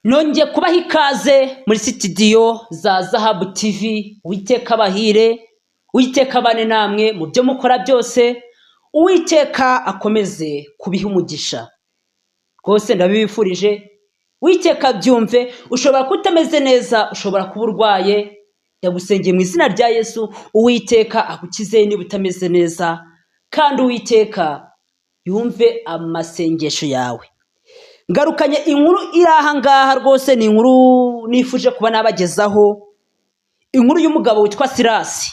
Nongeye kubaha ikaze muri studio za Zahabu TV. Uwiteka bahire, Uwiteka bane namwe mu byo mukora byose, Uwiteka akomeze kubiha umugisha. Rwose ndabibifurije, Uwiteka byumve. Ushobora kutameze neza, ushobora kuba urwaye, ndagusengeye mu izina rya Yesu, Uwiteka agukize niba utameze neza, kandi Uwiteka yumve amasengesho yawe. Ngarukanye inkuru iri aha ngaha, rwose ni inkuru nifuje kuba nabagezaho, inkuru y'umugabo witwa Sirasi,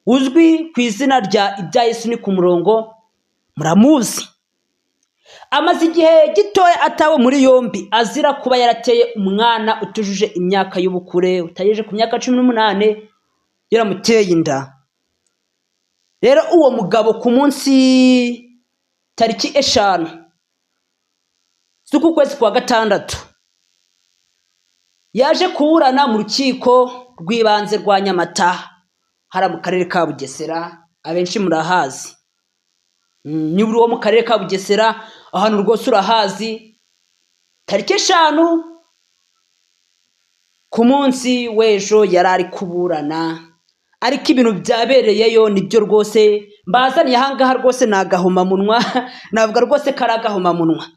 uzwi ku izina rya ibya Yesu ni ku murongo, muramuzi. Amaze igihe gitoya atawe muri yombi azira kuba yarateye umwana utujuje imyaka y'ubukure, utagejeje ku myaka 18, yaramuteye inda. Rero uwo mugabo ku munsi tariki 5 z'uku kwezi kwa gatandatu yaje kuburana mu rukiko rw'ibanze rwa Nyamata, hara mu karere ka Bugesera. Abenshi murahazi, niburi wo mu karere ka Bugesera, ahantu rwose urahazi. Tariki 5 ku munsi w'ejo yarari kuburana, ariko ibintu byabereyeyo nibyo rwose mbazaniye aha ngaha. Rwose nagahoma munwa, navuga rwose karagahoma munwa.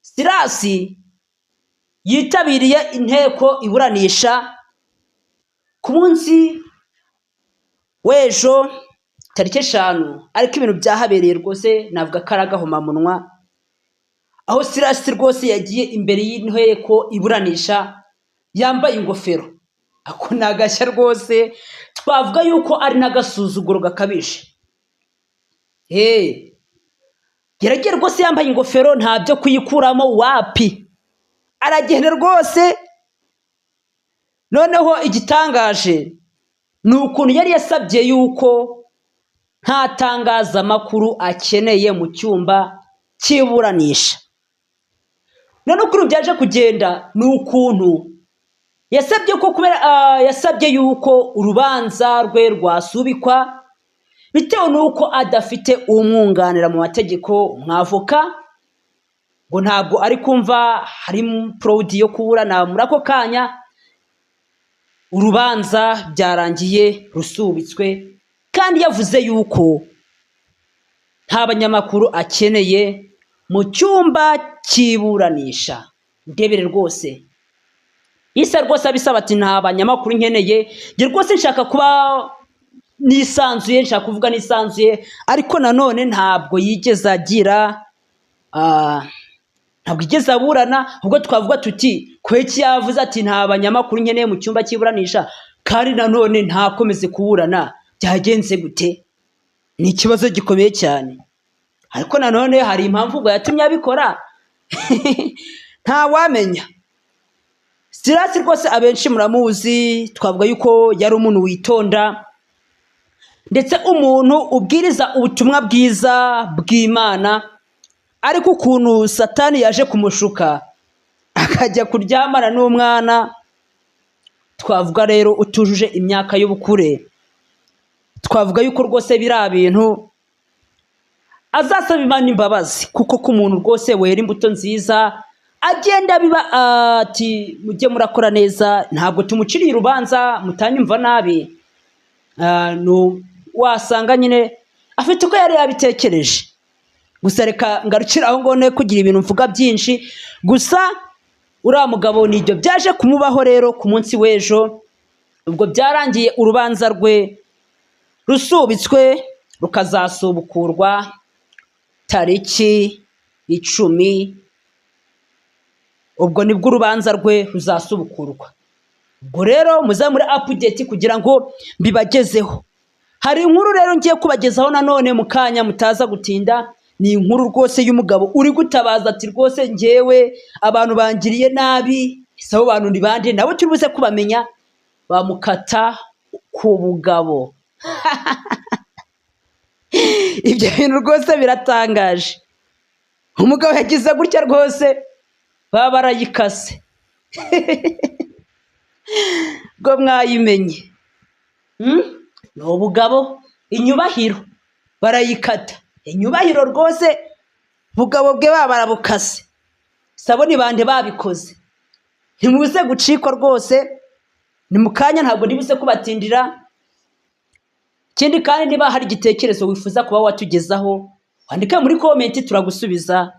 Sirasi yitabiriye inteko iburanisha ku munsi w'ejo tariki 5, ariko ibintu byahabereye rwose navuga karagahoma munwa. Aho Sirasi rwose yagiye imbere y'inteko iburanisha yambaye ingofero, ako nagashya rwose, twavuga yuko ari nagasuzuguro gakabije. Yaragiye rwose yambaye ingofero, nta byo kuyikuramo wapi, aragenda rwose. Noneho igitangaje ni ukuntu yari yasabye yuko nta tangazamakuru akeneye mu cyumba cy'iburanisha. None ukuntu byaje kugenda ni ukuntu yasabye ko yasabye yuko urubanza rwe rwasubikwa bitewe nuko adafite umwunganira mu mategeko, umwavoka, ngo ntabwo ari kumva hari proud yo kuburana muri ako kanya. Urubanza byarangiye rusubitswe, kandi yavuze yuko nta banyamakuru akeneye mu cyumba cy'iburanisha. Ndebere rwose isa rwose abisaba ati nta banyamakuru nkeneye, nge rwose nshaka kuba nisanzuye, nshaka kuvuga nisanzuye. Ariko nanone ntabwo yigeze agira ntabwo yigeze aburana. Ubwo twavuga tuti kweki yavuze ati nta banyamakuru nkeneye mu cyumba cy'iburanisha, kandi nanone ntakomeze kuburana, byagenze gute? Ni ikibazo gikomeye cyane. Ariko nanone hari impamvu ngo yatumye abikora, nta wamenya. Sirasi rwose abenshi muramuzi, twavuga yuko yari umuntu witonda, ndetse umuntu ubwiriza ubutumwa bwiza bw'Imana. Ariko ukuntu Satani yaje kumushuka akajya kuryamana n'umwana, twavuga rero utujuje imyaka y'ubukure, twavuga yuko rwose biriya bintu azasaba Imana imbabazi, kuko ku muntu rwose wera imbuto nziza agenda biba ati mujye murakora neza, ntabwo tumuciriye urubanza mutanyumva nabi. Wasanga nyine afite uko yari yabitekereje. Gusa reka ngarukira aho ngone kugira ibintu mvuga byinshi. Gusa uriya mugabo nibyo byaje kumubaho rero ku munsi w'ejo, ubwo byarangiye urubanza rwe rusubitswe, rukazasubukurwa tariki 10. Ubwo nibwo urubanza rwe ruzasubukurwa. Ubwo rero muzamure update kugira ngo mbibagezeho. Hari inkuru rero ngiye kubagezaho nanone mu kanya mutaza gutinda. Ni inkuru rwose y'umugabo uri gutabaza ati rwose ngewe abantu bangiriye nabi. Ese abo bantu ni bande? Nabo turibuze kubamenya. Bamukata ku bugabo. Ibyo bintu rwose biratangaje. Umugabo yagize gutya rwose baba barayikase. Ngo mwayimenye. Ni ubugabo, inyubahiro barayikata. Inyubahiro rwose bugabo bwe baba barabukase. saboni bande babikoze. Ntimuze gucikwa rwose, ni mu kanya ntabwo ndibuze kubatindira. Ikindi kandi niba hari igitekerezo wifuza kuba watugezaho, wandika muri komenti turagusubiza.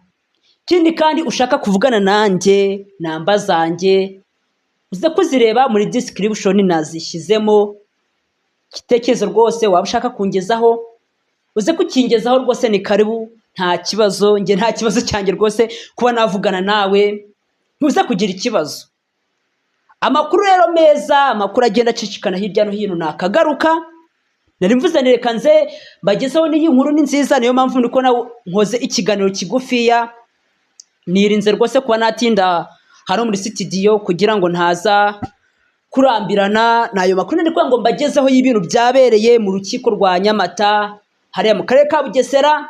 Ikindi kandi ushaka kuvugana nanjye, namba zanjye uze kuzireba muri description nazishyizemo. Igitekerezo rwose waba ushaka kungezaho uze kukingezaho rwose, ni karibu, nta kibazo. Nge nta kibazo cyanjye rwose kuba navugana nawe, ntuze kugira ikibazo. Amakuru rero meza, amakuru agenda acicikana hirya no hino nakagaruka. Nari mvuze reka nze bagezeho n'iyi nkuru ni nziza, niyo mpamvu ndiko nkoze ikiganiro kigufiya. Nirinze rwose kuba natinda hano muri studio kugira ngo ntaza kurambirana nayo makuru. Ndiko ngo mbagezeho y'ibintu byabereye mu rukiko rwa Nyamata hariya mu karere ka Bugesera,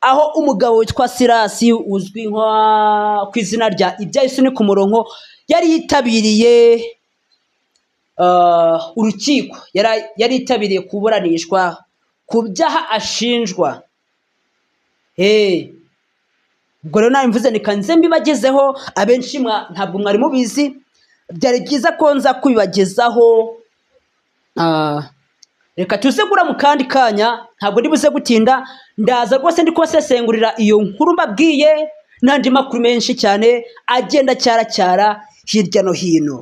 aho umugabo witwa Sirasi uzwi nko ku izina rya Ibyayisuni ku murongo yari yitabiriye urukiko, yari yitabiriye kuburanishwa ku byaha ashinjwa. Ubwo rero nawe mvuze nikanze mbibagezeho, abenshi ntabwo mwari mubizi, byari byiza ko nza kubibagezaho. Reka tuzegura mu kandi kanya, ntabwo ndibuze gutinda, ndaza rwose ndi kubasesengurira iyo nkuru mbabwiye n'andi makuru menshi cyane agenda cyara hirya no hino.